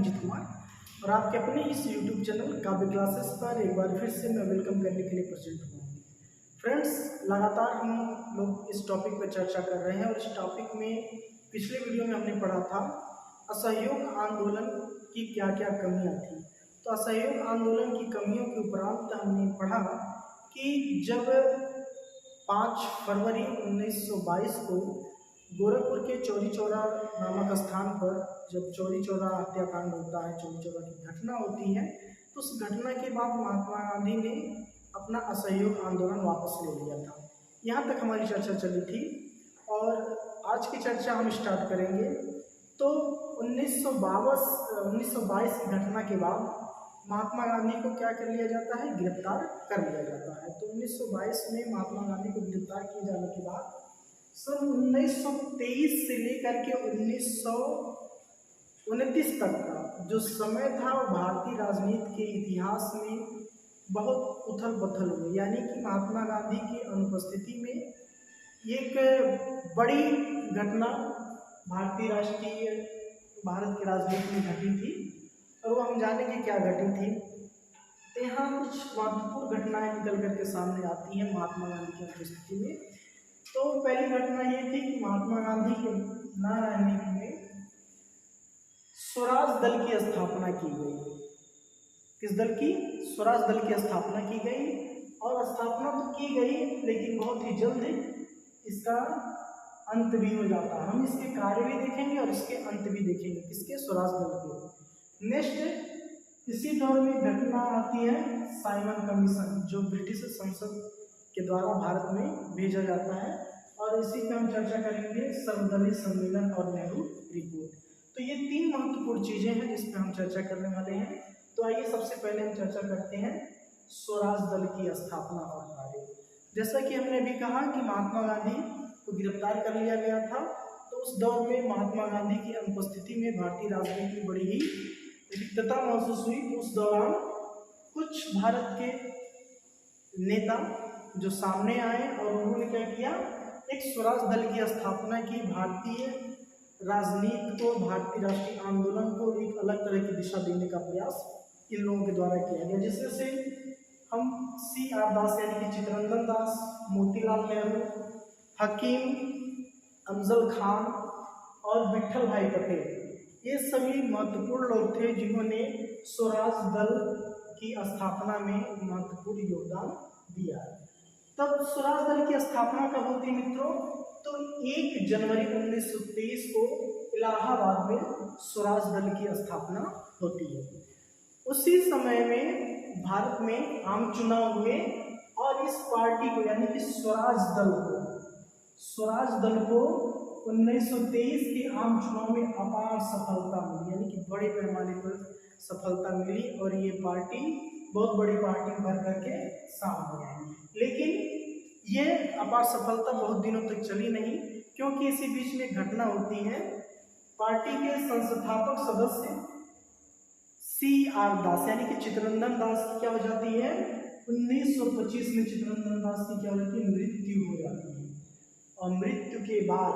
रंजित कुमार और आपके अपने इस YouTube चैनल काव्य क्लासेस पर एक बार फिर से मैं वेलकम करने के लिए प्रेजेंट हुआ हूँ। फ्रेंड्स, लगातार हम लोग इस टॉपिक पर चर्चा कर रहे हैं और इस टॉपिक में पिछले वीडियो में हमने पढ़ा था असहयोग आंदोलन की क्या क्या कमियाँ थी। तो असहयोग आंदोलन की कमियों के उपरांत हमने पढ़ा कि जब 5 फरवरी 1922 को गोरखपुर के चौरी चौरा नामक स्थान पर जब चौरी चौरा हत्याकांड होता है, चौरी चौरा की घटना होती है, तो उस घटना के बाद महात्मा गांधी ने अपना असहयोग आंदोलन वापस ले लिया था। यहाँ तक हमारी चर्चा चली थी और आज की चर्चा हम स्टार्ट करेंगे। तो 1922 की घटना के बाद महात्मा गांधी को क्या कर लिया जाता है, गिरफ्तार कर लिया जाता है। तो 1922 में महात्मा गांधी को गिरफ्तार किए जाने के बाद सन 1923 से लेकर के 1929 तक का जो समय था वो भारतीय राजनीति के इतिहास में बहुत उथल पुथल हुई। यानी कि महात्मा गांधी की अनुपस्थिति में एक बड़ी घटना भारत की राजनीति में घटी थी और वो हम जानेंगे क्या घटी थी। तो यहाँ कुछ महत्वपूर्ण घटनाएं निकल करके सामने आती हैं महात्मा गांधी की अनुपस्थिति में। तो पहली घटना ये थी कि महात्मा गांधी के न रहने में स्वराज दल की स्थापना की गई। किस दल की? स्वराज दल की स्थापना की गई और स्थापना तो की गई लेकिन बहुत ही जल्द इसका अंत भी हो जाता है। हम इसके कार्य भी देखेंगे और इसके अंत भी देखेंगे, किसके? स्वराज दल के। नेक्स्ट इसी दौर में घटना आती है साइमन कमीशन, जो ब्रिटिश संसद के द्वारा भारत में भेजा जाता है और इसी पे हम चर्चा करेंगे सर्वदलीय सम्मेलन और नेहरू रिपोर्ट। तो ये 3 महत्वपूर्ण चीजें हैं जिस पे हम चर्चा करने वाले हैं। तो आइए सबसे पहले हम चर्चा करते हैं स्वराज दल की स्थापना और कार्य। जैसा कि हमने अभी कहा कि महात्मा गांधी को गिरफ्तार कर लिया गया था, तो उस दौर में महात्मा गांधी की अनुपस्थिति में भारतीय राजनीति में बड़ी ही रिक्तता महसूस हुई। तो उस दौरान कुछ भारत के नेता जो सामने आए और उन्होंने क्या किया, एक स्वराज दल की स्थापना की। भारतीय राजनीति को, भारतीय राष्ट्रीय आंदोलन को एक अलग तरह की दिशा देने का प्रयास इन लोगों के द्वारा किया गया, जिसमें से हम C.R. दास यानी कि चित्तरंजन दास, मोतीलाल नेहरू, हकीम अफजल खान और विठल भाई पटेल, ये सभी महत्वपूर्ण लोग थे जिन्होंने स्वराज दल की स्थापना में महत्वपूर्ण योगदान दिया। तब स्वराज दल की स्थापना कब होती है मित्रों? तो 1 जनवरी 1923 को इलाहाबाद में स्वराज दल की स्थापना होती है। उसी समय में भारत में आम चुनाव हुए और इस पार्टी को यानी कि स्वराज दल को 1923 के आम चुनाव में अपार सफलता मिली, यानी कि बड़े पैमाने पर सफलता मिली और ये पार्टी बहुत बड़ी पार्टी भर करके सामने आई। लेकिन ये अपार सफलता बहुत दिनों तक चली नहीं, क्योंकि इसी बीच में घटना होती है। पार्टी के संस्थापक सदस्य C.R. दास यानी कि चित्तरंजन दास की क्या हो जाती है, 1925 में चित्तरंजन दास की क्या हो जाती है, मृत्यु हो जाती है। और मृत्यु के बाद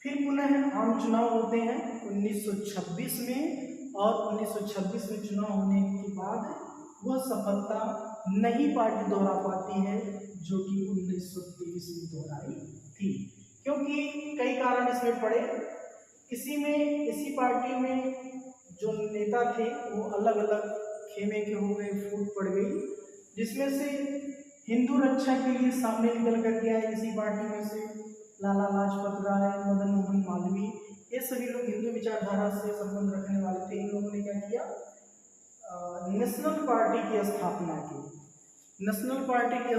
फिर पुनः आम चुनाव होते हैं 1926 में और 1926 में चुनाव होने के बाद वह सफलता नई पार्टी दोहरा पाती है जो कि 1923 में दोहराई थी, क्योंकि कई कारण इसमें पड़े। इसी पार्टी में जो नेता थे वो अलग अलग खेमे के हो गए, फूट पड़ गई, जिसमें से हिंदू रक्षा के लिए सामने निकल करके आए इसी पार्टी में से लाला लाजपत राय, मदन मोहन मालवीय, ये सभी लोग हिंदू विचारधारा से संबंध रखने वाले थे। इन लोगों ने क्या किया, नेशनल पार्टी की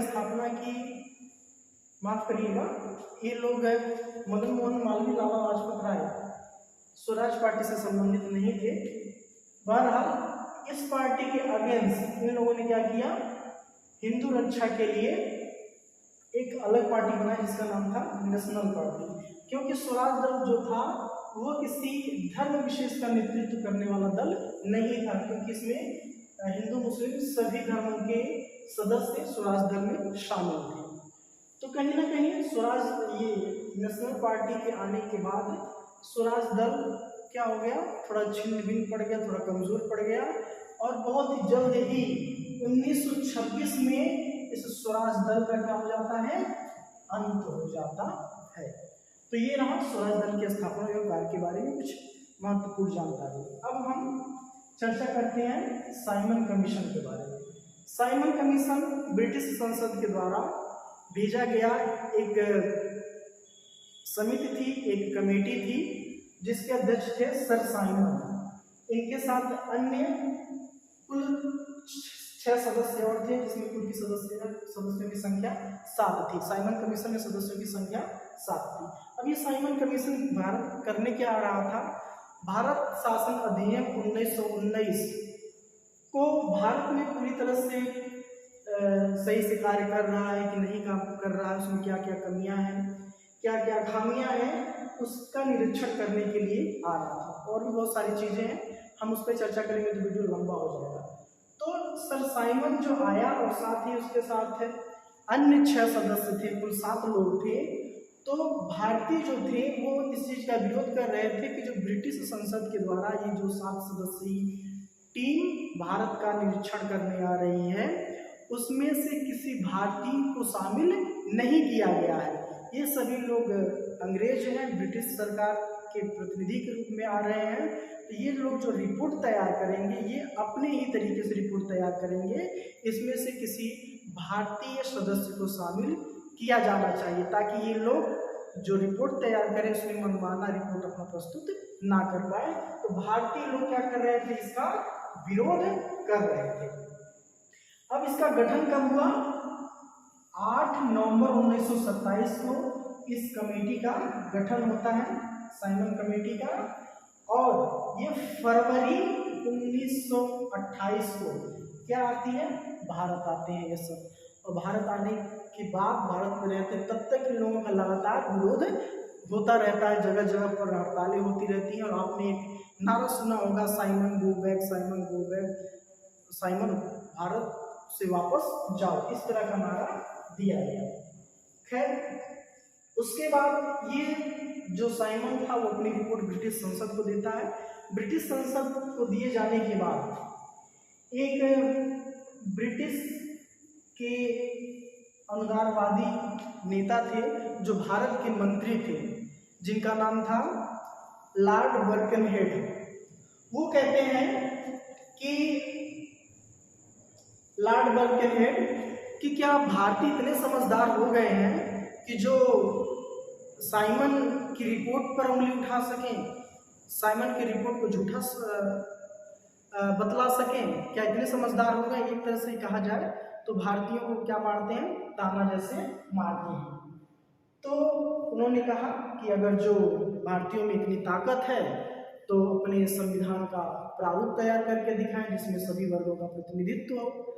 स्थापना की। माफ करिएगा, ये लोग मदन मोहन मालवीय, लाला लाजपत राय स्वराज पार्टी से संबंधित नहीं थे। बहरहाल इस पार्टी के अगेंस्ट इन लोगों ने क्या किया, हिंदू रक्षा के लिए एक अलग पार्टी बनाई जिसका नाम था नेशनल पार्टी। क्योंकि स्वराज दल जो था वो किसी धर्म विशेष का नेतृत्व करने वाला दल नहीं था, क्योंकि इसमें हिंदू मुस्लिम सभी धर्मों के सदस्य स्वराज दल में शामिल थे। तो कहीं ना कहीं ये नेशनल पार्टी के आने के बाद स्वराज दल क्या हो गया, थोड़ा छिन्न भिन्न पड़ गया, थोड़ा कमजोर पड़ गया और बहुत ही जल्द ही 1926 में इस स्वराज दल का क्या हो जाता है, अंत हो जाता है। तो ये रहा स्वराज दल की स्थापना एवं कार्य के बारे में कुछ महत्वपूर्ण जानकारी। अब हम चर्चा करते हैं साइमन कमीशन के बारे में। साइमन कमीशन ब्रिटिश संसद के द्वारा भेजा गया एक समिति थी, एक कमेटी थी, जिसके अध्यक्ष थे सर साइमन। इनके साथ अन्य कुल 6 सदस्य और थे, जिसमें कुल की सदस्यों की संख्या 7 थी। साइमन कमीशन में सदस्यों की संख्या 7 थी। अब ये साइमन कमीशन भारत करने क्या आ रहा था, भारत शासन अधिनियम 1919 को भारत में पूरी तरह से सही से कार्य कर रहा है कि नहीं काम कर रहा है, उसमें क्या क्या कमियां हैं, क्या क्या खामियां हैं, उसका निरीक्षण करने के लिए आ रहा था। और भी बहुत सारी चीजें हैं, हम उस पर चर्चा करेंगे तो वीडियो लंबा हो जाएगा। तो सर साइमन जो आया और साथ ही उसके साथ अन्य 6 सदस्य थे, कुल 7 लोग थे। तो भारतीय जो थे वो इस चीज का विरोध कर रहे थे कि जो ब्रिटिश संसद के द्वारा ये जो 7 सदस्यीय टीम भारत का निरीक्षण करने आ रही है, उसमें से किसी भारतीय को शामिल नहीं किया गया है। ये सभी लोग अंग्रेज हैं, ब्रिटिश सरकार के प्रतिनिधि के रूप में आ रहे हैं। तो ये लोग जो रिपोर्ट तैयार करेंगे, ये अपने ही तरीके से रिपोर्ट तैयार करेंगे, इसमें से किसी भारतीय सदस्य को शामिल किया जाना चाहिए, ताकि ये लोग जो रिपोर्ट तैयार करें उसमें मनमाना रिपोर्ट अपना प्रस्तुत ना कर पाए। तो भारतीय लोग क्या कर रहे थे, इसका विरोध कर रहे थे। अब इसका गठन कब हुआ, 8 नवंबर 1927 को इस कमेटी का गठन होता है, साइमन कमेटी का। और ये फरवरी 1928 को क्या आती है, भारत आते हैं ये सब। और भारत आने के बाद भारत में रहते तब तक इन लोगों का लगातार विरोध होता रहता है, जगह जगह पर हड़तालें होती रहती हैं। और आपने एक नारा सुना होगा, Simon go back, Simon go back, Simon Bharat से वापस जाओ, इस तरह का नारा दिया गया। खैर, उसके बाद ये जो साइमन था वो अपनी रिपोर्ट ब्रिटिश संसद को देता है। ब्रिटिश संसद को दिए जाने के बाद एक ब्रिटिश के अनुदारवादी नेता थे जो भारत के मंत्री थे, जिनका नाम था लॉर्ड बर्कनहेड। वो कहते हैं कि लॉर्ड बर्कनहेड कि क्या भारतीय इतने समझदार हो गए हैं कि जो साइमन की रिपोर्ट पर उंगली उठा सकें, साइमन की रिपोर्ट को झूठा बतला सकें, क्या इतने समझदार हो गए। एक तरह से कहा जाए तो भारतीयों को क्या मारते हैं, ताना जैसे मारते हैं। तो उन्होंने कहा कि अगर जो भारतीयों में इतनी ताकत है तो अपने संविधान का प्रारूप तैयार करके दिखाएं, जिसमें सभी वर्गों का प्रतिनिधित्व हो,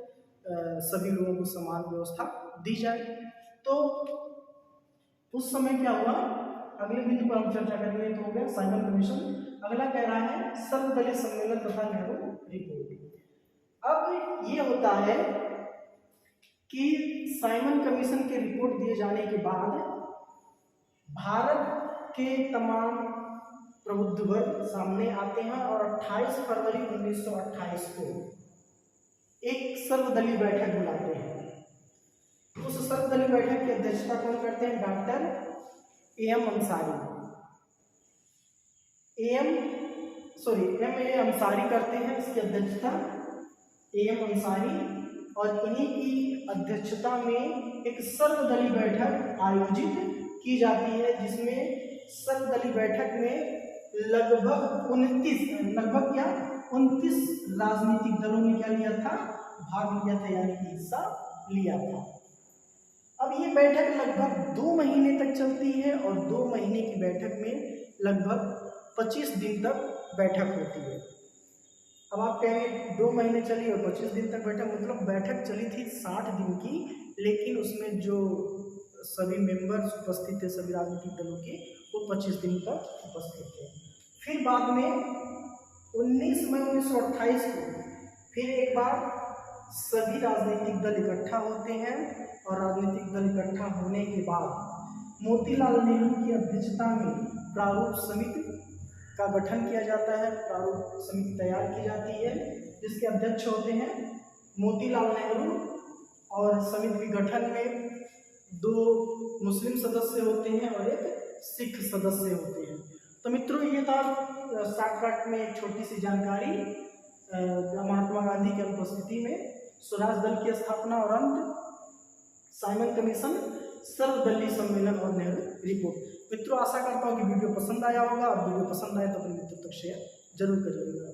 सभी लोगों को समान व्यवस्था दी जाए। तो उस समय क्या हुआ, अगले बिंदु पर हम चर्चा करेंगे। तो हो गया साइमन कमीशन। अगला कह रहा है सर्वदलीय सम्मेलन तथा नेहरू रिपोर्ट। अब ये होता है कि साइमन कमीशन के रिपोर्ट दिए जाने के बाद भारत के तमाम प्रबुद्ध वर्ग सामने आते हैं और 28 फरवरी 1928 को एक सर्वदलीय बैठक बुलाते हैं। उस सर्वदलीय बैठक की अध्यक्षता कौन करते हैं, डॉक्टर एम ए अंसारी करते हैं। इसकी अध्यक्षता एम अंसारी, और इन्हीं की अध्यक्षता में एक सर्वदलीय बैठक आयोजित की जाती है, जिसमें सर्वदलीय बैठक में लगभग 29 राजनीतिक दलों ने क्या लिया था, भाग लिया था, यानी कि हिस्सा लिया था। अब ये बैठक लगभग 2 महीने तक चलती है और 2 महीने की बैठक में लगभग 25 दिन तक बैठक होती है। अब आप कहेंगे 2 महीने चली और 25 दिन तक बैठक, मतलब बैठक चली थी 60 दिन की, लेकिन उसमें जो सभी मेंबर्स उपस्थित थे सभी राजनीतिक दलों के, वो 25 दिन तक उपस्थित थे। फिर बाद में 19 मई 1928 को फिर एक बार सभी राजनीतिक दल इकट्ठा होते हैं, और राजनीतिक दल इकट्ठा होने के बाद मोतीलाल नेहरू की अध्यक्षता में प्रारूप समिति का गठन किया जाता है, प्रारूप समिति तैयार की जाती है, जिसके अध्यक्ष होते हैं मोतीलाल नेहरू, और समिति के गठन में 2 मुस्लिम सदस्य होते हैं और एक सिख सदस्य होते हैं। तो मित्रों, ये था शॉर्टकट में एक छोटी सी जानकारी महात्मा गांधी की अनुपस्थिति में स्वराज दल की स्थापना और अंत, साइमन कमीशन, सर्वदलीय सम्मेलन और नेहरू रिपोर्ट। मित्रों, आशा करता हूँ कि वीडियो पसंद आया होगा, और वीडियो पसंद आए तो अपने मित्रों तक शेयर जरूर करिएगा।